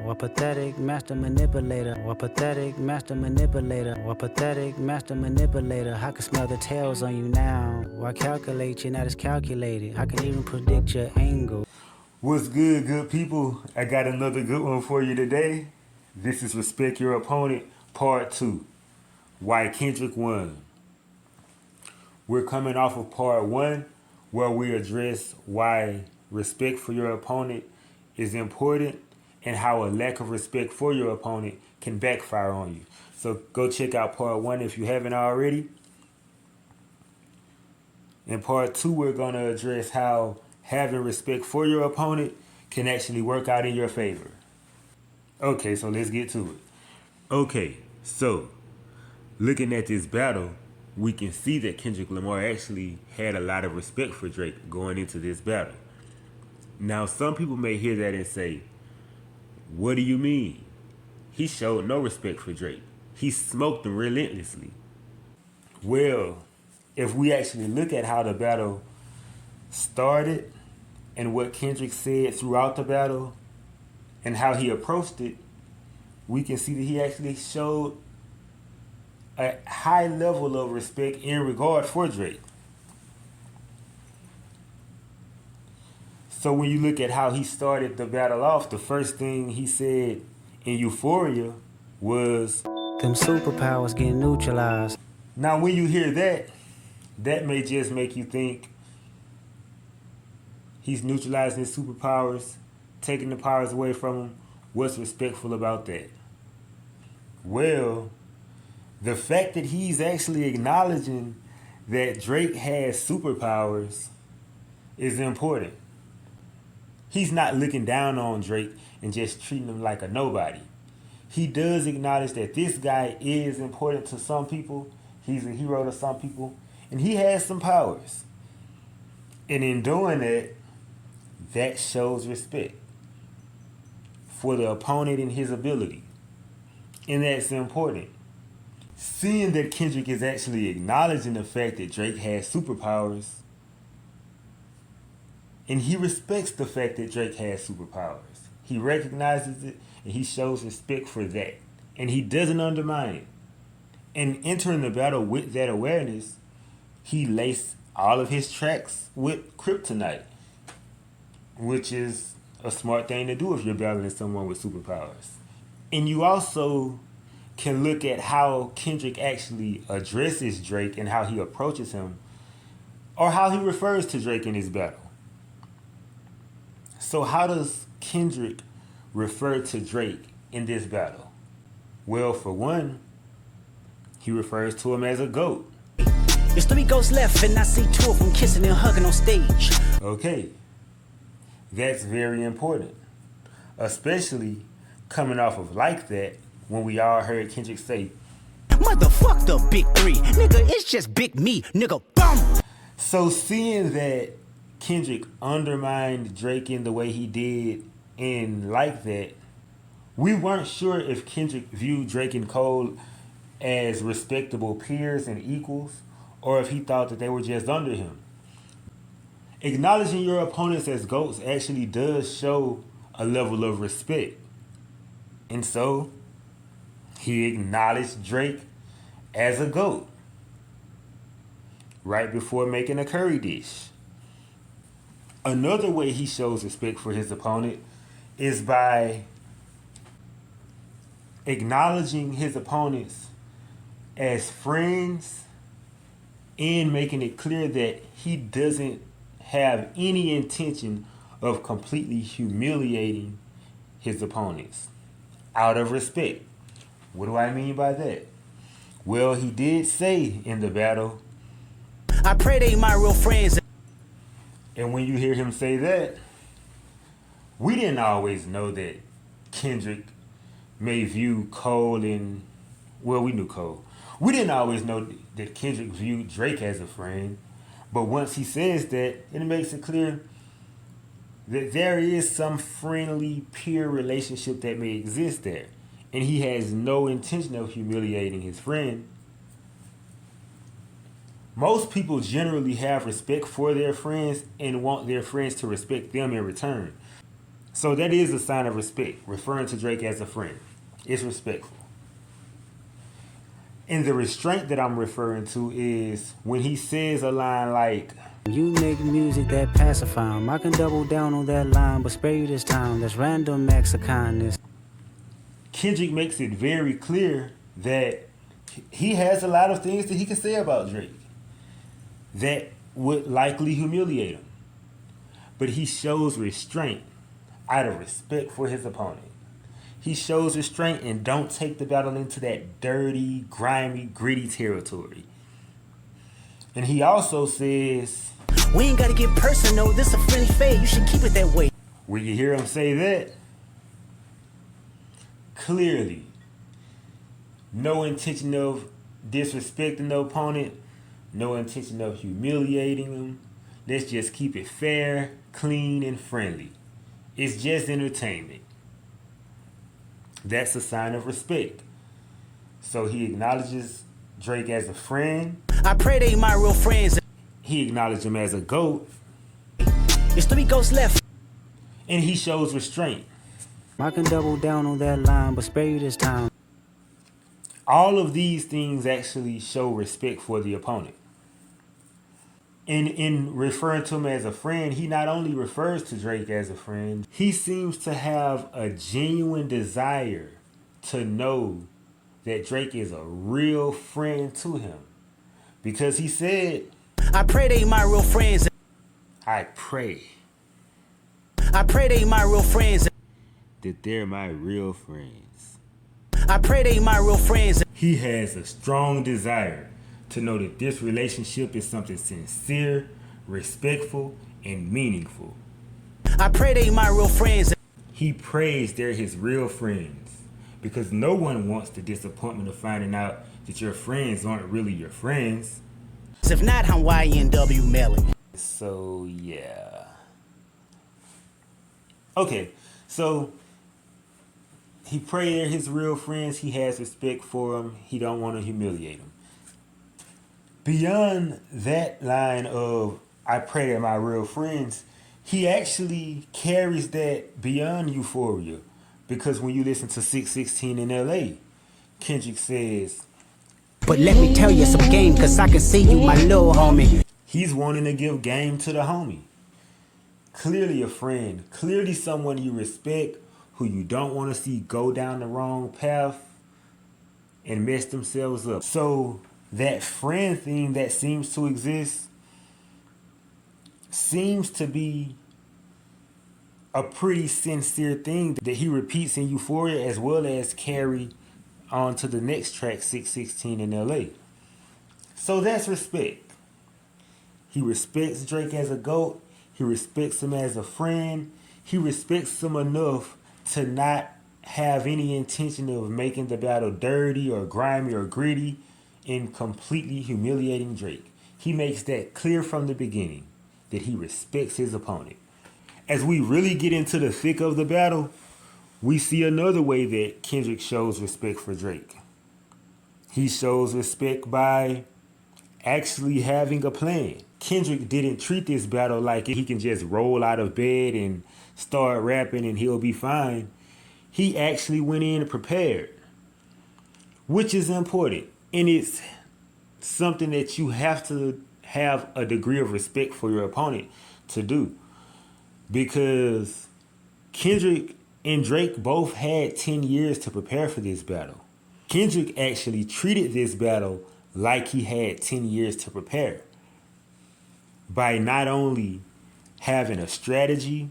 What pathetic master manipulator. What pathetic master manipulator. What pathetic master manipulator. I can smell the tails on you now. Why calculate you not as calculated? I can even predict your angle. What's good, good people? I got another good one for you today. This is Respect Your Opponent, Part 2. Why Kendrick won. We're coming off of Part 1, where we address why respect for your opponent is important and how a lack of respect for your opponent can backfire on you. So go check out Part 1 if you haven't already. In Part 2, we're going to address how having respect for your opponent can actually work out in your favor. Okay, so let's get to it. Okay, so looking at this battle, we can see that Kendrick Lamar actually had a lot of respect for Drake going into this battle. Now, some people may hear that and say, what do you mean? He showed no respect for Drake. He smoked him relentlessly. Well, if we actually look at how the battle started and what Kendrick said throughout the battle and how he approached it, we can see that he actually showed a high level of respect in regard for Drake. So when you look at how he started the battle off, the first thing he said in Euphoria was, Them superpowers getting neutralized. now when you hear that, that may just make you think he's neutralizing his superpowers, taking the powers away from him. What's respectful about that? Well, the fact that he's actually acknowledging that Drake has superpowers is important. He's not looking down on Drake and just treating him like a nobody. He does acknowledge that this guy is important to some people. He's a hero to some people. And he has some powers. And in doing that, that shows respect for the opponent and his ability. And that's important. Seeing that Kendrick is actually acknowledging the fact that Drake has superpowers, and he respects the fact that Drake has superpowers. He recognizes it, and he shows respect for that. And he doesn't undermine it. And entering the battle with that awareness, he laced all of his tracks with kryptonite, which is a smart thing to do if you're battling someone with superpowers. And you also can look at how Kendrick actually addresses Drake and how he approaches him, or how he refers to Drake in his battle. So how does Kendrick refer to Drake in this battle? Well, for one, he refers to him as a GOAT. There's 3 ghosts left and I see 2 of them kissing and hugging on stage. Okay, that's very important, especially coming off of Like That, when we all heard Kendrick say, Motherfuck the big 3, nigga, it's just big me, nigga, bum. So seeing that Kendrick undermined Drake in the way he did in Like That, we weren't sure if Kendrick viewed Drake and Cole as respectable peers and equals, or if he thought that they were just under him. Acknowledging your opponents as GOATs actually does show a level of respect. And so, he acknowledged Drake as a GOAT right before making a curry dish. Another way he shows respect for his opponent is by acknowledging his opponents as friends and making it clear that he doesn't have any intention of completely humiliating his opponents out of respect. What do I mean by that? Well, he did say in the battle, I pray they my real friends. and when you hear him say that, we didn't always know that Kendrick may view Cole and, well, we knew Cole. We didn't always know that Kendrick viewed Drake as a friend, but once he says that, it makes it clear that there is some friendly peer relationship that may exist there, and he has no intention of humiliating his friend. Most people generally have respect for their friends and want their friends to respect them in return. So that is a sign of respect, referring to Drake as a friend. It's respectful. And the restraint that I'm referring to is when he says a line like, You make music that pacify 'em. I can double down on that line, but spare you this time. That's random acts of kindness. Kendrick makes it very clear that he has a lot of things that he can say about Drake that would likely humiliate him. But he shows restraint out of respect for his opponent. He shows restraint and don't take the battle into that dirty, grimy, gritty territory. And he also says, We ain't gotta get personal. This a friendly fade. You should keep it that way. when you hear him say that, clearly, no intention of disrespecting the opponent, no intention of humiliating him. Let's just keep it fair, clean, and friendly. It's just entertainment. That's a sign of respect. So he acknowledges Drake as a friend. I pray they my real friends. He acknowledged him as a GOAT. There's 3 ghosts left. And he shows restraint. I can double down on that line, but spare you this time. All of these things actually show respect for the opponent. And in referring to him as a friend, he not only refers to Drake as a friend, he seems to have a genuine desire to know that Drake is a real friend to him. Because he said, I pray they my real friends. I pray I pray they my real friends. that they're my real friends. I pray they my real friends. He has a strong desire to know that this relationship is something sincere, respectful, and meaningful. I pray they my real friends. He prays they're his real friends because no one wants the disappointment of finding out that your friends aren't really your friends. If not, I'm YNW Melly. So, yeah. Okay, so he prays they're his real friends. He has respect for them. He don't want to humiliate them. Beyond that line of, I pray they're my real friends, he actually carries that beyond euphoria. Because when you listen to 616 in LA, Kendrick says, But let me tell you some game, cause I can see you, my little homie. he's wanting to give game to the homie. Clearly a friend, clearly someone you respect, who you don't want to see go down the wrong path and mess themselves up. So that friend thing that seems to exist seems to be a pretty sincere thing that he repeats in Euphoria as well as carry on to the next track, 616 in LA. So that's respect. He respects Drake as a GOAT. He respects him as a friend. He respects him enough to not have any intention of making the battle dirty or grimy or gritty and completely humiliating Drake. He makes that clear from the beginning that he respects his opponent. As we really get into the thick of the battle, we see another way that Kendrick shows respect for Drake. He shows respect by actually having a plan. Kendrick didn't treat this battle like he can just roll out of bed and start rapping and he'll be fine. He actually went in prepared, which is important. And it's something that you have to have a degree of respect for your opponent to do. Because Kendrick and Drake both had 10 years to prepare for this battle. Kendrick actually treated this battle like he had 10 years to prepare by not only having a strategy,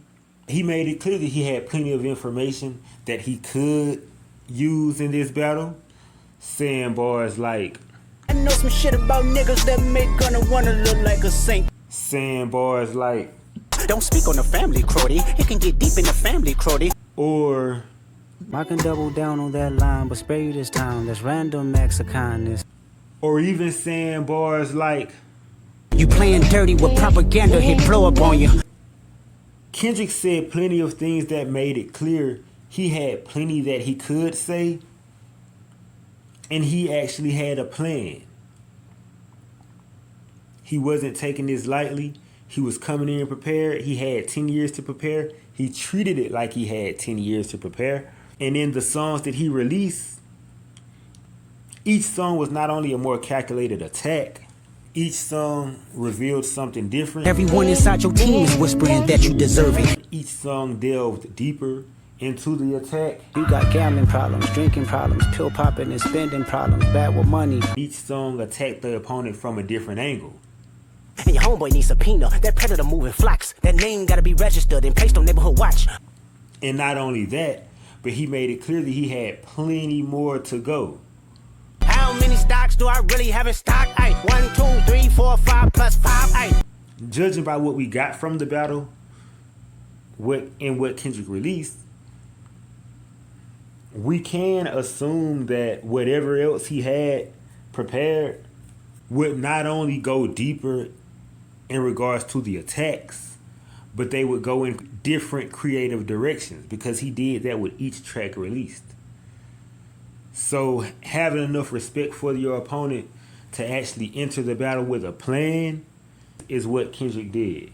he made it clear that he had plenty of information that he could use in this battle, saying bars like, I know some shit about niggas that make gonna wanna look like a saint. saying bars like, Don't speak on the family, Crody. It can get deep in the family, Crody. or I can double down on that line, but spare you this time. That's random acts of kindness. or even saying bars like, You playing dirty with propaganda, hit blow up on you. Kendrick said plenty of things that made it clear he had plenty that he could say, and he actually had a plan. He wasn't taking this lightly. He was coming in prepared. He had 10 years to prepare. He treated it like he had 10 years to prepare. And in the songs that he released, each song was not only a more calculated attack, each song revealed something different. Everyone inside your team is whispering that you deserve it. Each song delved deeper into the attack. You got gambling problems, drinking problems, pill popping and spending problems, bad with money. Each song attacked the opponent from a different angle. And your homeboy needs subpoena. That predator moving flocks. That name gotta be registered and placed on neighborhood watch. And not only that, but he made it clear that he had plenty more to go. How many stocks do I really have in stock? 1, 2, 3, 4, 5 plus 5. Judging by what we got from the battle, what Kendrick released, we can assume that whatever else he had prepared would not only go deeper in regards to the attacks, but they would go in different creative directions because he did that with each track released. So having enough respect for your opponent to actually enter the battle with a plan is what Kendrick did.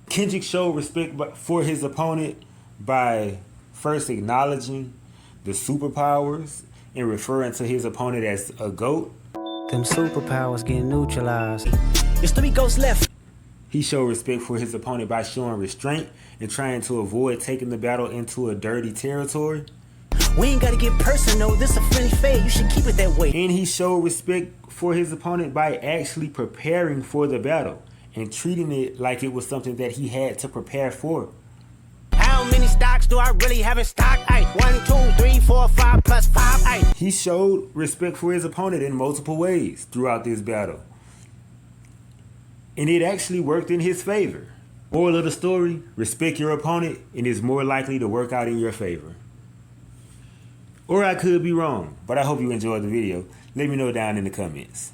Kendrick showed respect for his opponent by first acknowledging the superpowers and referring to his opponent as a GOAT. Them superpowers getting neutralized. There's 3 ghosts left. He showed respect for his opponent by showing restraint and trying to avoid taking the battle into a dirty territory. We ain't gotta get personal, this a friendly fade, you should keep it that way. And he showed respect for his opponent by actually preparing for the battle and treating it like it was something that he had to prepare for. How many stocks do I really have in stock? 1, 2, 3, 4, 5 plus 5. He showed respect for his opponent in multiple ways throughout this battle. And it actually worked in his favor. Moral of the story, respect your opponent and it's more likely to work out in your favor. Or I could be wrong, but I hope you enjoyed the video. Let me know down in the comments.